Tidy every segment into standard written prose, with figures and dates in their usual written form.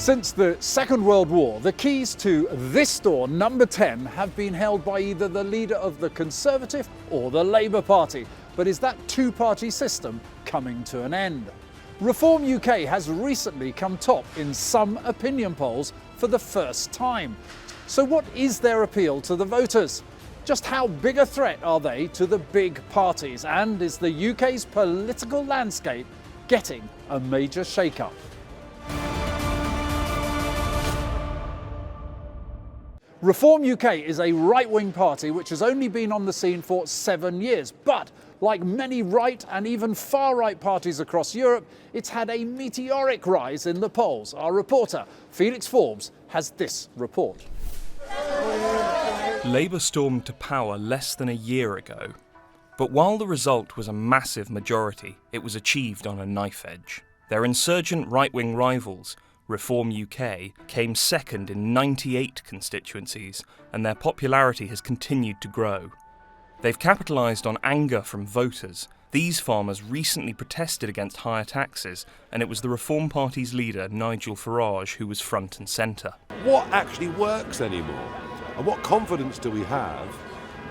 Since the Second World War, the keys to this door, number 10, have been held by either the leader of the Conservative or the Labour Party. But is that two-party system coming to an end? Reform UK has recently come top in some opinion polls for the first time. So what is their appeal to the voters? Just how big a threat are they to the big parties? And is the UK's political landscape getting a major shake-up? Reform UK is a right-wing party which has only been on the scene for 7 years. But like many right and even far-right parties across Europe, it's had a meteoric rise in the polls. Our reporter, Felix Forbes, has this report. Labour stormed to power less than a year ago. But while the result was a massive majority, it was achieved on a knife edge. Their insurgent right-wing rivals, Reform UK, came second in 98 constituencies, and their popularity has continued to grow. They've capitalised on anger from voters. These farmers recently protested against higher taxes, and it was the Reform Party's leader, Nigel Farage, who was front and centre. What actually works anymore? And what confidence do we have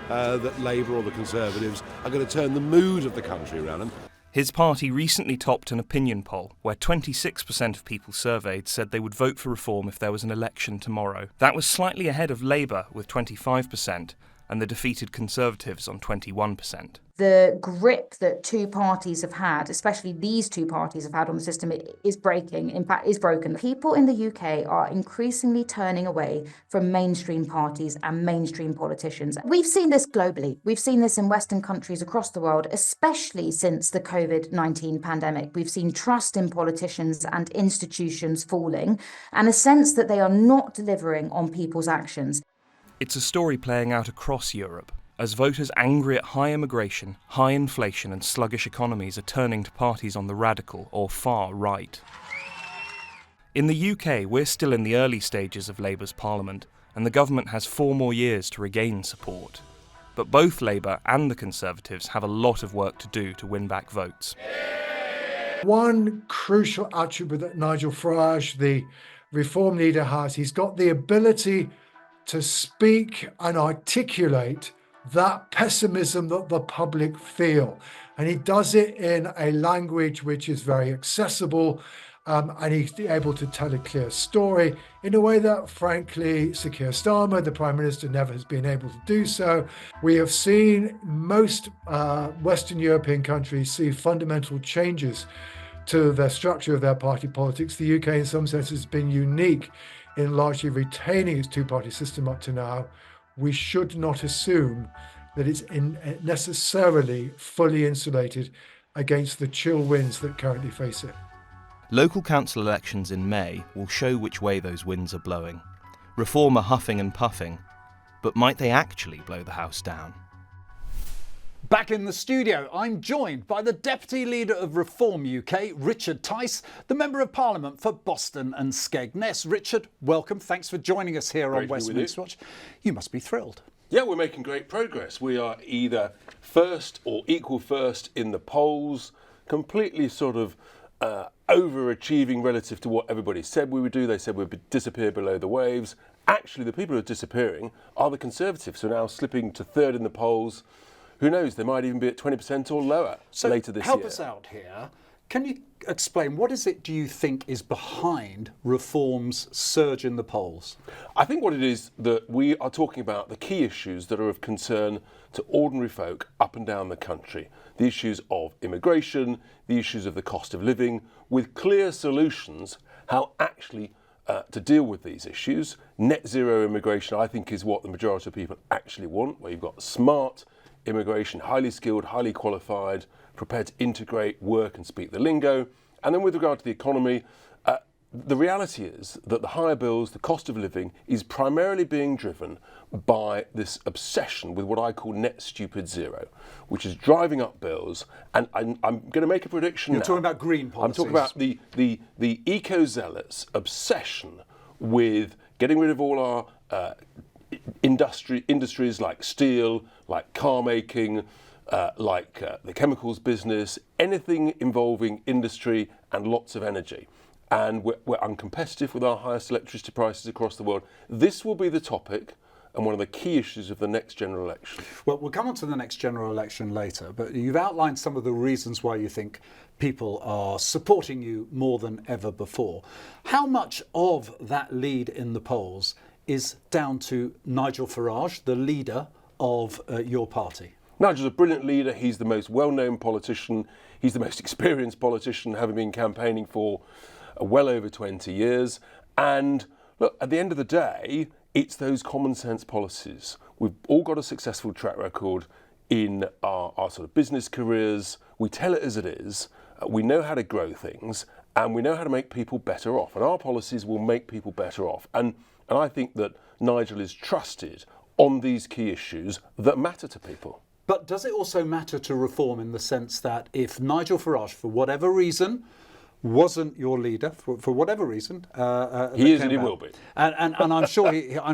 that Labour or the Conservatives are going to turn the mood of the country around? And his party recently topped an opinion poll where 26% of people surveyed said they would vote for reform if there was an election tomorrow. That was slightly ahead of Labour with 25% and the defeated Conservatives on 21%. The grip that two parties have had, especially these two parties have had on the system, is breaking, in fact is broken. People in the UK are increasingly turning away from mainstream parties and mainstream politicians. We've seen this globally. We've seen this in Western countries across the world, especially since the COVID-19 pandemic. We've seen trust in politicians and institutions falling, and a sense that they are not delivering on people's actions. It's a story playing out across Europe, as voters angry at high immigration, high inflation and sluggish economies are turning to parties on the radical or far right. In the UK, we're still in the early stages of Labour's parliament, and the government has 4 more years to regain support. But both Labour and the Conservatives have a lot of work to do to win back votes. One crucial attribute that Nigel Farage, the Reform leader, has, he's got the ability to speak and articulate that pessimism that the public feel. And he does it in a language which is very accessible, and he's able to tell a clear story in a way that, frankly, Sir Keir Starmer, the Prime Minister, never has been able to do so. We have seen most Western European countries see fundamental changes to the structure of their party politics. The UK, in some sense, has been unique in largely retaining its two-party system up to now. We should not assume that it's necessarily fully insulated against the chill winds that currently face it. Local council elections in May will show which way those winds are blowing. Reform are huffing and puffing, but might they actually blow the house down? Back in the studio, I'm joined by the Deputy Leader of Reform UK, Richard Tice, the Member of Parliament for Boston and Skegness. Richard, welcome. Thanks for joining us here on Westminster Watch. You must be thrilled. yeah, we're making great progress. We are either first or equal first in the polls, completely sort of overachieving relative to what everybody said we would do. They said we'd disappear below the waves. Actually, the people who are disappearing are the Conservatives, who are now slipping to third in the polls. Who knows, they might even be at 20% or lower later this year. Help us out here. Can you explain, what is it do you think is behind Reform's surge in the polls? I think what it is that we are talking about the key issues that are of concern to ordinary folk up and down the country. The issues of immigration, the issues of the cost of living, with clear solutions how actually to deal with these issues. Net zero immigration, I think, is what the majority of people actually want, where you've got smart immigration, highly skilled, highly qualified, prepared to integrate, work and speak the lingo. And then with regard to the economy, the reality is that the higher bills, the cost of living, is primarily being driven by this obsession with what I call net stupid zero, which is driving up bills. And I'm going to make a prediction. You're talking about green policies. I'm talking about the eco-zealots' obsession with getting rid of all our industries like steel, like car making, like the chemicals business, anything involving industry and lots of energy. and we're uncompetitive with our highest electricity prices across the world. This will be the topic and one of the key issues of the next general election. Well, we'll come on to the next general election later, but you've outlined some of the reasons why you think people are supporting you more than ever before. How much of that lead in the polls is down to Nigel Farage, the leader of your party? Nigel's a brilliant leader. He's the most well-known politician. He's the most experienced politician, having been campaigning for well over 20 years. And look, at the end of the day, it's those common sense policies. We've all got a successful track record in our sort of business careers. We tell it as it is. We know how to grow things, and we know how to make people better off. And our policies will make people better off. And I think that Nigel is trusted on these key issues that matter to people. But does it also matter to Reform in the sense that if Nigel Farage, for whatever reason, wasn't your leader, for whatever reason, he is and he will be, and I'm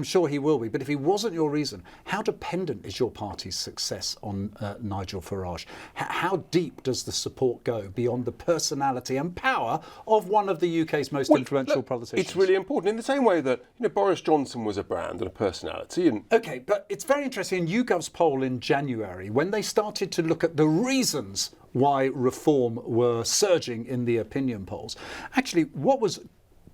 sure he will be. But if he wasn't your reason, how dependent is your party's success on Nigel Farage? How deep does the support go beyond the personality and power of one of the UK's most influential politicians? It's really important in the same way that Boris Johnson was a brand and a personality. And okay, but it's very interesting. In YouGov's poll in January, when they started to look at the reasons why Reform were surging in the opinion polls, actually what was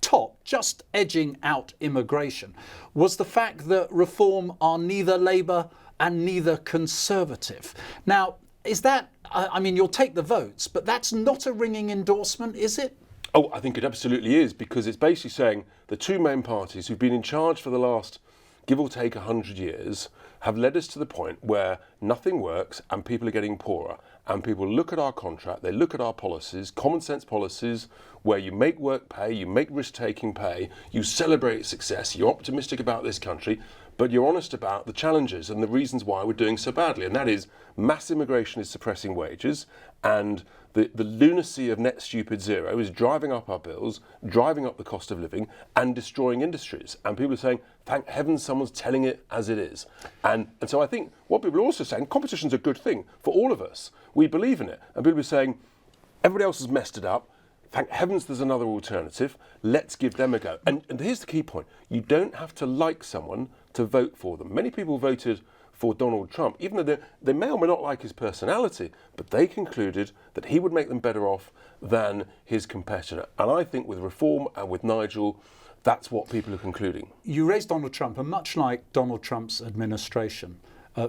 top, just edging out immigration, was the fact that Reform are neither Labour and neither Conservative. Now, is that, I mean, you'll take the votes, but that's not a ringing endorsement, is it? Oh, I think it absolutely is, because it's basically saying the two main parties who've been in charge for the last, give or take 100 years, have led us to the point where nothing works and people are getting poorer. And people look at our contract, they look at our policies, common sense policies, where you make work pay, you make risk-taking pay, you celebrate success, you're optimistic about this country, but you're honest about the challenges and the reasons why we're doing so badly. And that is mass immigration is suppressing wages, and the lunacy of net stupid zero is driving up our bills, driving up the cost of living, and destroying industries. And people are saying, thank heavens someone's telling it as it is. And so I think what people are also saying, competition's a good thing for all of us. We believe in it. And people are saying, everybody else has messed it up. Thank heavens there's another alternative. Let's give them a go. And here's the key point. You don't have to like someone to vote for them. Many people voted for Donald Trump, even though they may or may not like his personality, but they concluded that he would make them better off than his competitor. And I think with Reform and with Nigel, that's what people are concluding. You raised Donald Trump, and much like Donald Trump's administration,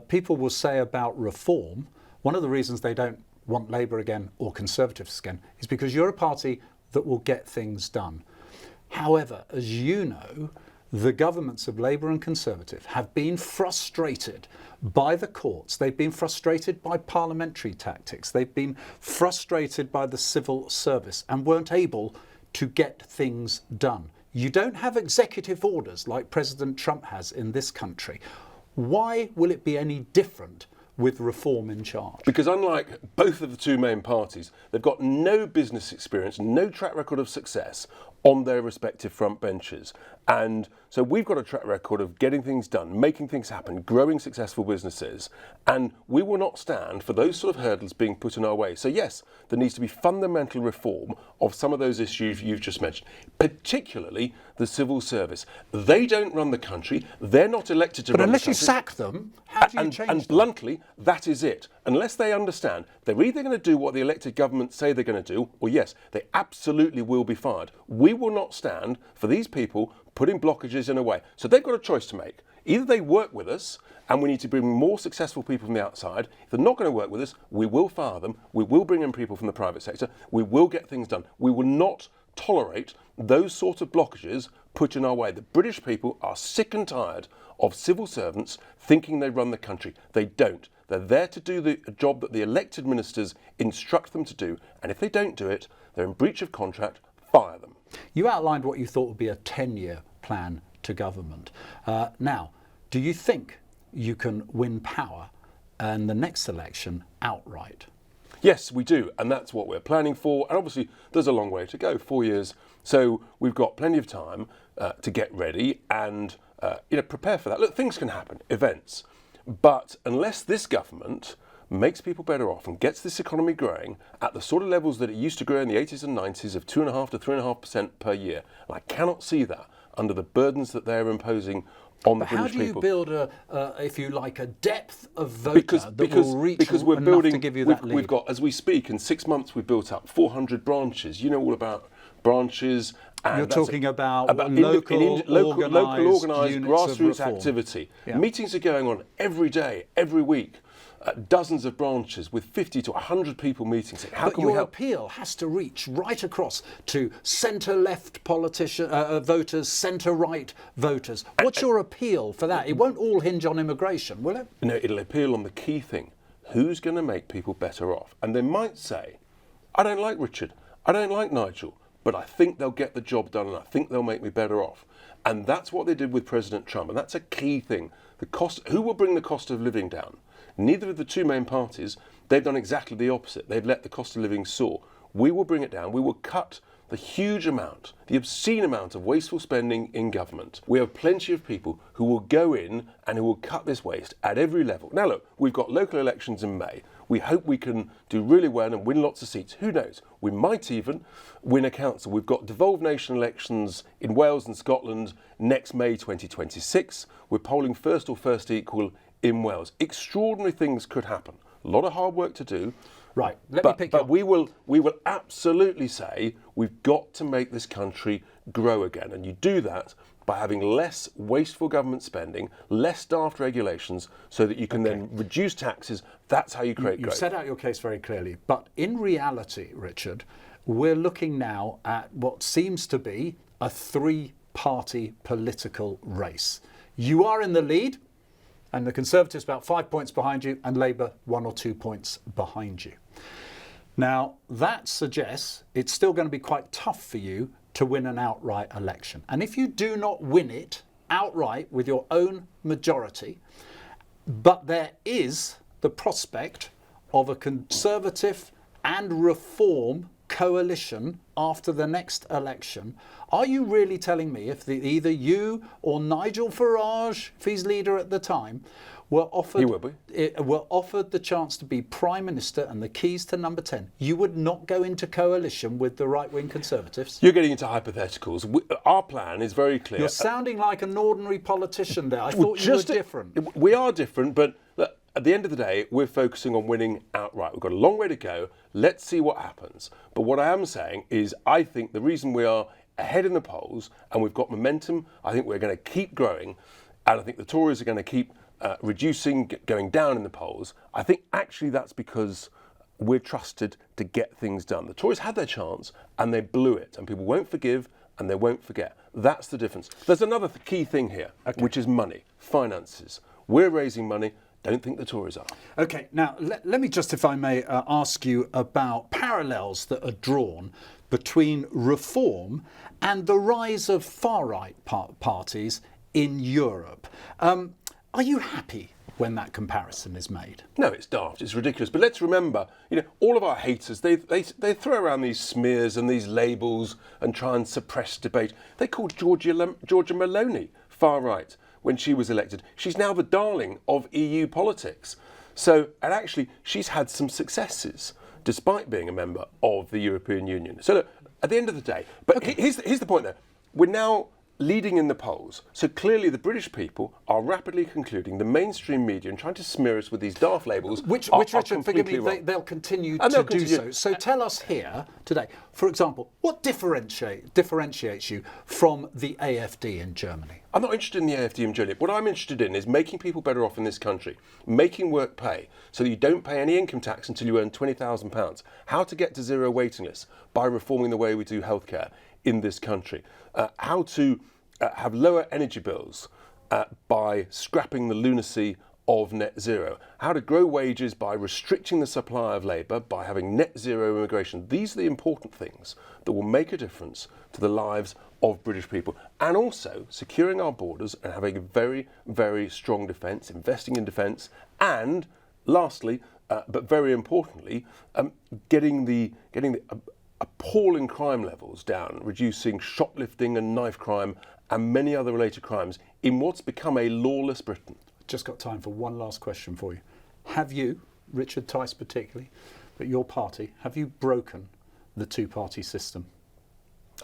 people will say about Reform, one of the reasons they don't want Labour again or Conservatives again is because you're a party that will get things done. However, as you know, the governments of Labour and Conservative have been frustrated by the courts. They've been frustrated by parliamentary tactics. They've been frustrated by the civil service and weren't able to get things done. You don't have executive orders like President Trump has in this country. Why will it be any different with Reform in charge? Because unlike both of the two main parties, they've got no business experience, no track record of success on their respective front benches. And so we've got a track record of getting things done, making things happen, growing successful businesses, and we will not stand for those sort of hurdles being put in our way. So yes, there needs to be fundamental reform of some of those issues you've just mentioned, particularly the civil service. They don't run the country, they're not elected to run the country. But unless you sack them, how do you change them? And bluntly, that is it. Unless they understand they're either going to do what the elected government say they're going to do, or yes, they absolutely will be fired. We will not stand for these people putting blockages in a way. So they've got a choice to make. Either they work with us and we need to bring more successful people from the outside. If they're not going to work with us, we will fire them. We will bring in people from the private sector. We will get things done. We will not tolerate those sort of blockages put in our way. The British people are sick and tired of civil servants thinking they run the country. They don't. They're there to do the job that the elected ministers instruct them to do. And if they don't do it, they're in breach of contract. Fire them. You outlined what you thought would be a 10-year plan to government. Now, do you think you can win power in the next election outright? Yes, we do, and that's what we're planning for. And obviously, there's a long way to go, 4 years. So we've got plenty of time to get ready and prepare for that. Look, things can happen, events. But unless this government makes people better off and gets this economy growing at the sort of levels that it used to grow in the 80s and 90s of 2.5 to 3.5% per year. And I cannot see that under the burdens that they're imposing on the British people. How do you build if you like, a depth of voter that will reach because we're enough building, to give you that lead? We've got, as we speak, in 6 months we've built up 400 branches. You know all about branches. And you're talking about local organised grassroots reform. activity. Yeah. Meetings are going on every day, every week. Dozens of branches with 50 to 100 people meeting. Saying, how can we help? But your appeal has to reach right across to centre-left voters, centre-right voters. What's your appeal for that? It won't all hinge on immigration, will it? No, it'll appeal on the key thing. Who's going to make people better off? And they might say, I don't like Richard, I don't like Nigel, but I think they'll get the job done and I think they'll make me better off. And that's what they did with President Trump. And that's a key thing. Who will bring the cost of living down? Neither of the two main parties, they've done exactly the opposite. They've let the cost of living soar. We will bring it down. We will cut the huge amount, the obscene amount of wasteful spending in government. We have plenty of people who will go in and who will cut this waste at every level. Now look, we've got local elections in May. We hope we can do really well and win lots of seats. Who knows? We might even win a council. We've got devolved nation elections in Wales and Scotland next May 2026. We're polling first or first equal in Wales. Extraordinary things could happen. A lot of hard work to do. Right. But we will absolutely say we've got to make this country grow again. And you do that by having less wasteful government spending, less daft regulations, so that you can then reduce taxes. That's how you create growth. You've set out your case very clearly. But in reality, Richard, we're looking now at what seems to be a three-party political race. You are in the lead, and the Conservatives about 5 points behind you, and Labour 1 or 2 points behind you. Now, that suggests it's still going to be quite tough for you to win an outright election. And if you do not win it outright with your own majority, but there is the prospect of a Conservative and Reform coalition after the next election, are you really telling me if either you or Nigel Farage, if he's leader at the time, were offered the chance to be Prime Minister and the keys to number 10, you would not go into coalition with the right-wing Conservatives? You're getting into hypotheticals. Our plan is very clear. You're sounding like an ordinary politician there. I thought you were different. We are different, but look, at the end of the day, we're focusing on winning outright. We've got a long way to go. Let's see what happens. But what I am saying is I think the reason we are ahead in the polls and we've got momentum, I think we're going to keep growing, and I think the Tories are going to keep reducing, going down in the polls. I think actually that's because we're trusted to get things done. The Tories had their chance and they blew it, and people won't forgive and they won't forget. That's the difference. There's another key thing here, which is money, finances. We're raising money. Don't think the Tories are. OK, now let me just, if I may, ask you about parallels that are drawn between reform and the rise of far-right parties in Europe. Are you happy when that comparison is made? No, it's daft. It's ridiculous. But let's remember, all of our haters, they throw around these smears and these labels and try and suppress debate. They called Georgia Maloney far-right when she was elected. She's now the darling of EU politics. So, and actually, she's had some successes despite being a member of the European Union. So look, at the end of the day, but here's the point though. We're now leading in the polls. So clearly the British people are rapidly concluding the mainstream media and trying to smear us with these daft labels. Which Richard, forgive me, they'll continue to do so. So tell us here today, for example, what differentiates you from the AfD in Germany? I'm not interested in the AfD in Germany. What I'm interested in is making people better off in this country, making work pay so that you don't pay any income tax until you earn £20,000. How to get to zero waiting lists by reforming the way we do healthcare in this country. How to have lower energy bills by scrapping the lunacy of net zero. How to grow wages by restricting the supply of labour, by having net zero immigration. These are the important things that will make a difference to the lives of British people. And also securing our borders and having a very, very strong defence, investing in defence, and lastly, but very importantly, getting the appalling crime levels down, reducing shoplifting and knife crime and many other related crimes in what's become a lawless Britain. Just got time for one last question for you. Have you Richard Tice particularly, but your party, have you broken the two-party system?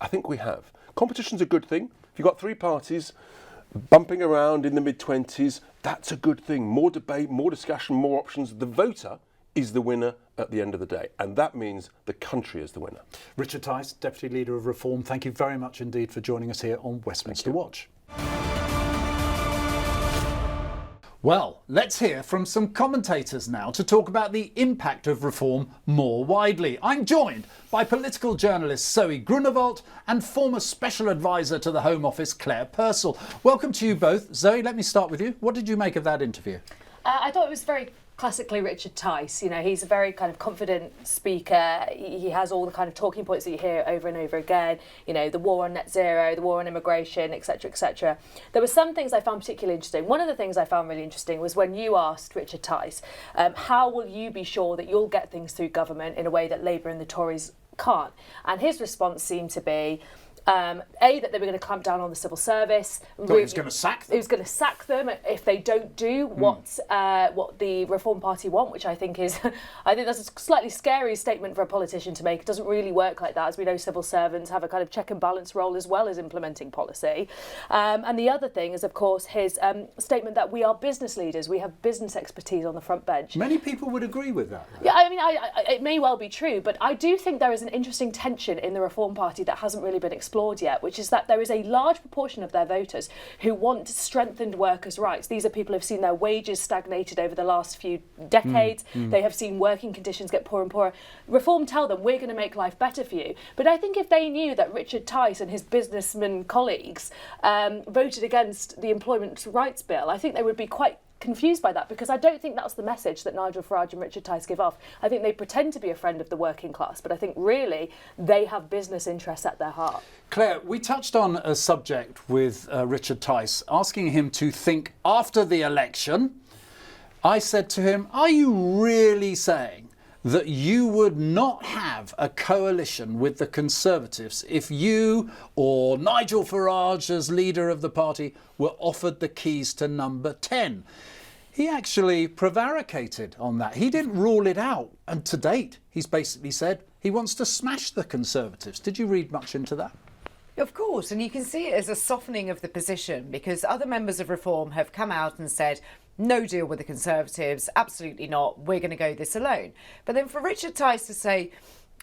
I think we have. Competition's a good thing. If you've got three parties bumping around in the mid-20s, that's a good thing. More debate, more discussion, more options. The voter is the winner at the end of the day, and that means the country is the winner. Richard Tice, Deputy Leader of Reform, thank you very much indeed for joining us here on Westminster Watch. Well, let's hear from some commentators now to talk about the impact of reform more widely. I'm joined by political journalist Zoe Grunewald and former Special Advisor to the Home Office, Claire Pearsall. Welcome to you both. Zoe, let me start with you. What did you make of that interview? I thought it was very classically Richard Tice. You know, he's a very kind of confident speaker. He has all the kind of talking points that you hear over and over again. You know, the war on net zero, the war on immigration, etc., etc. There were some things I found particularly interesting. One of the things I found really interesting was when you asked Richard Tice, how will you be sure that you'll get things through government in a way that Labour and the Tories can't? And his response seemed to be, that they were going to clamp down on the civil service. He was going to sack them. He was going to sack them if they don't do what the Reform Party want, which I think is, I think that's a slightly scary statement for a politician to make. It doesn't really work like that. As we know, civil servants have a kind of check and balance role as well as implementing policy. And the other thing is, of course, his statement that we are business leaders. We have business expertise on the front bench. Many people would agree with that. Yeah, I mean, it may well be true, but I do think there is an interesting tension in the Reform Party that hasn't really been explored yet, which is that there is a large proportion of their voters who want strengthened workers' rights. These are people who have seen their wages stagnated over the last few decades. They have seen working conditions get poorer and poorer. Reform tell them, we're going to make life better for you. But I think if they knew that Richard Tice and his businessman colleagues voted against the Employment Rights Bill, I think they would be quite confused by that, because I don't think that's the message that Nigel Farage and Richard Tice give off. I think they pretend to be a friend of the working class, but I think really they have business interests at their heart. Claire, we touched on a subject with Richard Tice, asking him to think after the election. I said to him, are you really saying that you would not have a coalition with the Conservatives if you or Nigel Farage, as leader of the party, were offered the keys to number 10? He actually prevaricated on that. He didn't rule it out. And to date, he's basically said he wants to smash the Conservatives. Did you read much into that? Of course, and you can see it as a softening of the position, because other members of Reform have come out and said, no deal with the Conservatives, absolutely not, we're going to go this alone. But then for Richard Tice to say,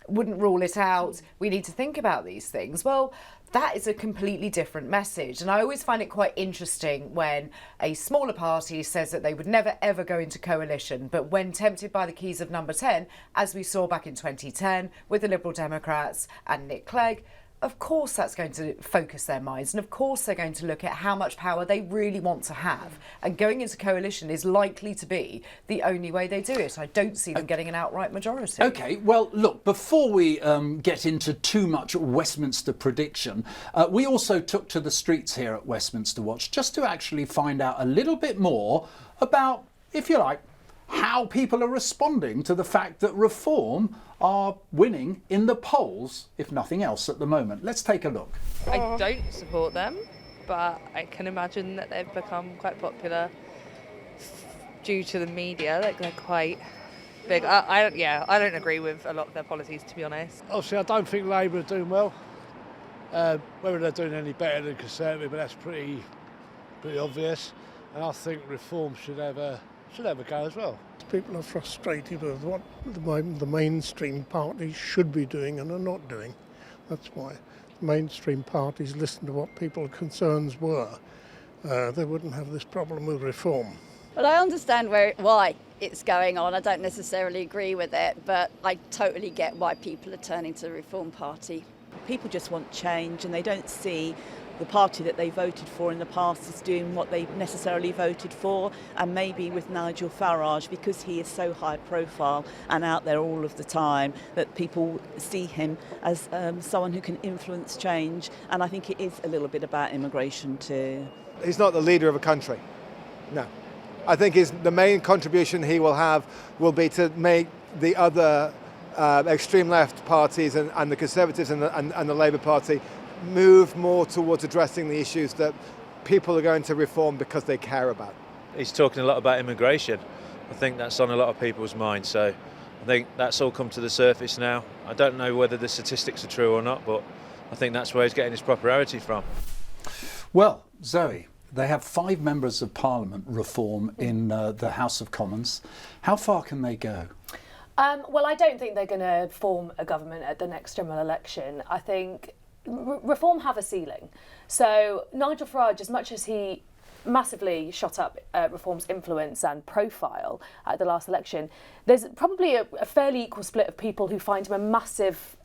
wouldn't rule it out, we need to think about these things, well, that is a completely different message. And I always find it quite interesting when a smaller party says that they would never ever go into coalition, but when tempted by the keys of number 10, as we saw back in 2010 with the Liberal Democrats and Nick Clegg, of course that's going to focus their minds, and of course they're going to look at how much power they really want to have, and going into coalition is likely to be the only way they do it. I don't see them getting an outright majority. OK, well, look, before we get into too much Westminster prediction, we also took to the streets here at Westminster Watch just to actually find out a little bit more about, if you like, how people are responding to the fact that Reform are winning in the polls, if nothing else, at the moment. Let's take a look. I don't support them, but I can imagine that they've become quite popular due to the media. Like, they're quite big. I don't agree with a lot of their policies, to be honest. Obviously, I don't think Labour are doing well. Whether they're doing any better than Conservative, but that's pretty obvious. And I think Reform should have a go as well. People are frustrated with what the mainstream parties should be doing and are not doing. That's why mainstream parties listen to what people's concerns were. They wouldn't have this problem with Reform. Well, I understand why it's going on. I don't necessarily agree with it, but I totally get why people are turning to the Reform Party. People just want change, and they don't see the party that they voted for in the past is doing what they necessarily voted for, and maybe with Nigel Farage, because he is so high profile and out there all of the time, that people see him as someone who can influence change. And I think it is a little bit about immigration too. He's not the leader of a country, no. I think the main contribution he will have will be to make the other extreme left parties and the Conservatives and the Labour Party move more towards addressing the issues that people are going to reform because they care about. He's talking a lot about immigration. I think that's on a lot of people's minds. So I think that's all come to the surface now. I don't know whether the statistics are true or not, but I think that's where he's getting his popularity from. Well, Zoe, they have 5 members of Parliament reform in the House of Commons. How far can they go? Well, I don't think they're going to form a government at the next general election. I think reform have a ceiling. So Nigel Farage, as much as he massively shot up reform's influence and profile at the last election, there's probably a fairly equal split of people who find him a massive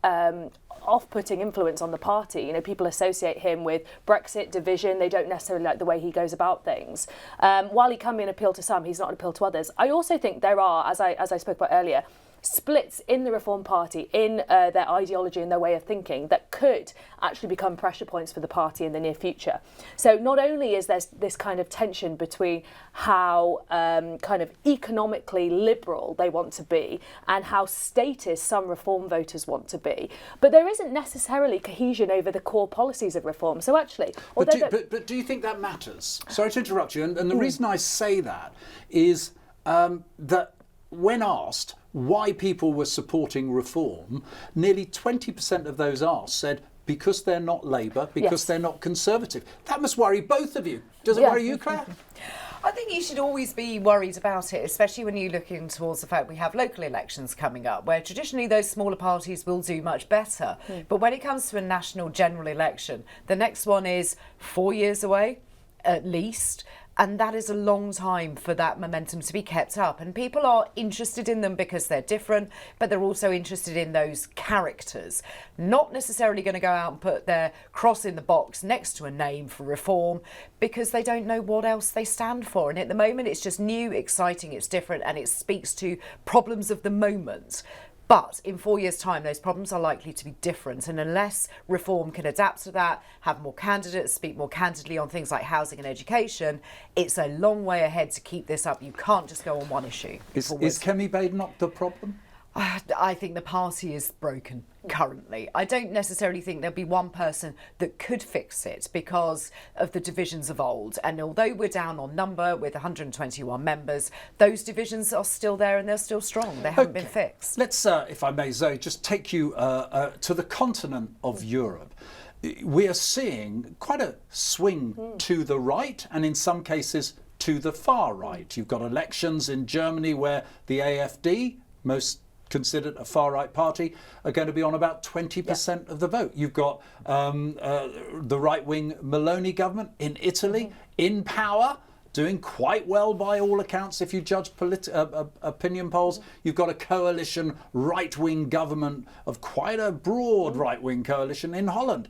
off-putting influence on the party. You know, people associate him with Brexit, division. They don't necessarily like the way he goes about things. While he can be an appeal to some, he's not an appeal to others. I also think there are, as I spoke about earlier, splits in the Reform Party, in their ideology and their way of thinking, that could actually become pressure points for the party in the near future. So not only is there this kind of tension between how kind of economically liberal they want to be and how statist some Reform voters want to be, but there isn't necessarily cohesion over the core policies of Reform. So actually... But do you think that matters? Sorry to interrupt you, and the reason I say that is that when asked why people were supporting reform, nearly 20% of those asked said because they're not Labour, because they're not Conservative. That must worry both of you. Does it worry you, Claire? I think you should always be worried about it, especially when you're looking towards the fact we have local elections coming up, where traditionally those smaller parties will do much better. But when it comes to a national general election, the next one is 4 years away, at least. And that is a long time for that momentum to be kept up. And people are interested in them because they're different, but they're also interested in those characters. Not necessarily going to go out and put their cross in the box next to a name for reform because they don't know what else they stand for. And at the moment, it's just new, exciting, it's different, and it speaks to problems of the moment. But in 4 years' time, those problems are likely to be different. And unless reform can adapt to that, have more candidates, speak more candidly on things like housing and education, it's a long way ahead to keep this up. You can't just go on one issue. Is Kemi Badenoch the problem? I think the party is broken currently. I don't necessarily think there'll be one person that could fix it because of the divisions of old. And although we're down on number with 121 members, those divisions are still there and they're still strong. They haven't been fixed. Let's, if I may, Zoe, just take you to the continent of Europe. We are seeing quite a swing to the right and in some cases to the far right. You've got elections in Germany where the AfD, most considered a far-right party, are going to be on about 20% of the vote. You've got the right-wing Meloni government in Italy, in power, doing quite well by all accounts if you judge opinion polls. You've got a coalition right-wing government of quite a broad right-wing coalition in Holland.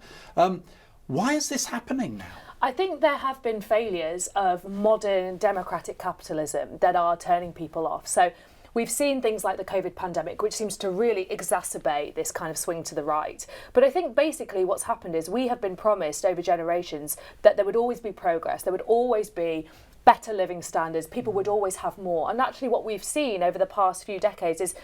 Why is this happening now? I think there have been failures of modern democratic capitalism that are turning people off. So we've seen things like the COVID pandemic, which seems to really exacerbate this kind of swing to the right. But I think basically what's happened is we have been promised over generations that there would always be progress, there would always be better living standards, people would always have more. And actually what we've seen over the past few decades is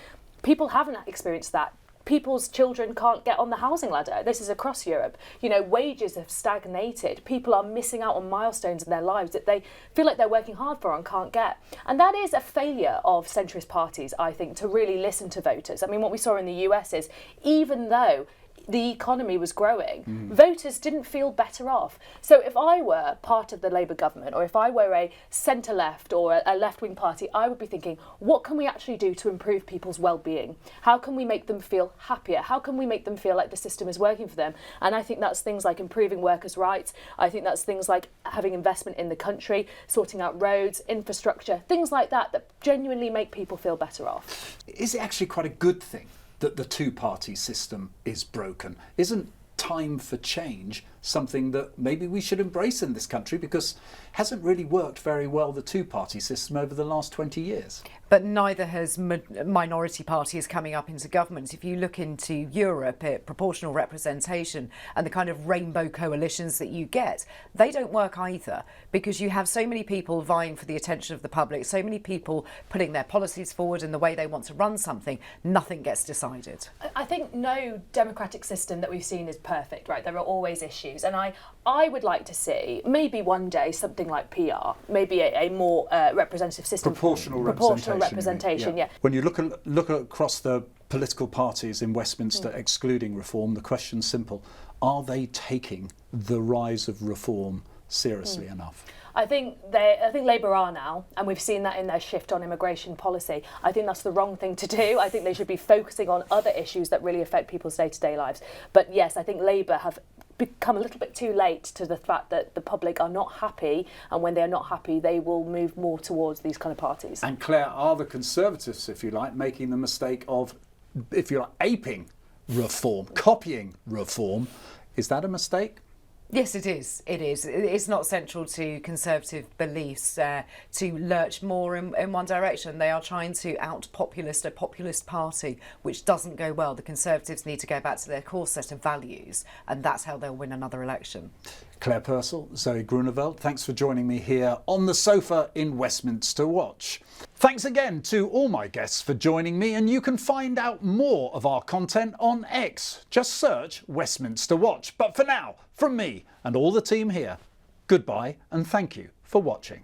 people haven't experienced that. People's children can't get on the housing ladder. This is across Europe. You know, wages have stagnated. People are missing out on milestones in their lives that they feel like they're working hard for and can't get. And that is a failure of centrist parties, I think, to really listen to voters. I mean, what we saw in the US is even though the economy was growing, voters didn't feel better off. So if I were part of the Labour government or if I were a centre-left or a left-wing party, I would be thinking, what can we actually do to improve people's well-being? How can we make them feel happier? How can we make them feel like the system is working for them? And I think that's things like improving workers' rights. I think that's things like having investment in the country, sorting out roads, infrastructure, things like that that genuinely make people feel better off. Is it actually quite a good thing that the two-party system is broken? Isn't time for change something that maybe we should embrace in this country because it hasn't really worked very well, the two-party system, over the last 20 years? But neither has minority parties coming up into government. If you look into Europe at proportional representation and the kind of rainbow coalitions that you get, they don't work either because you have so many people vying for the attention of the public, so many people putting their policies forward and the way they want to run something, nothing gets decided. I think no democratic system that we've seen is perfect, right? There are always issues. issues. And I would like to see maybe one day something like PR, maybe a more representative system. Proportional representation, yeah. When you look across the political parties in Westminster excluding reform, the question's simple. Are they taking the rise of reform seriously enough? I think Labour are now, and we've seen that in their shift on immigration policy. I think that's the wrong thing to do. I think they should be focusing on other issues that really affect people's day-to-day lives. But yes, I think Labour have become a little bit too late to the fact that the public are not happy, and when they are not happy, they will move more towards these kind of parties. And Claire, are the Conservatives, if you like, making the mistake of, if you like, aping reform, copying reform? Is that a mistake? Yes, it is. It is. It's not central to Conservative beliefs to lurch more in one direction. They are trying to out-populist a populist party, which doesn't go well. The Conservatives need to go back to their core set of values, and that's how they'll win another election. Claire Pearsall, Zoe Grunewald, thanks for joining me here on the sofa in Westminster Watch. Thanks again to all my guests for joining me, and you can find out more of our content on X. Just search Westminster Watch. But for now, from me and all the team here, goodbye and thank you for watching.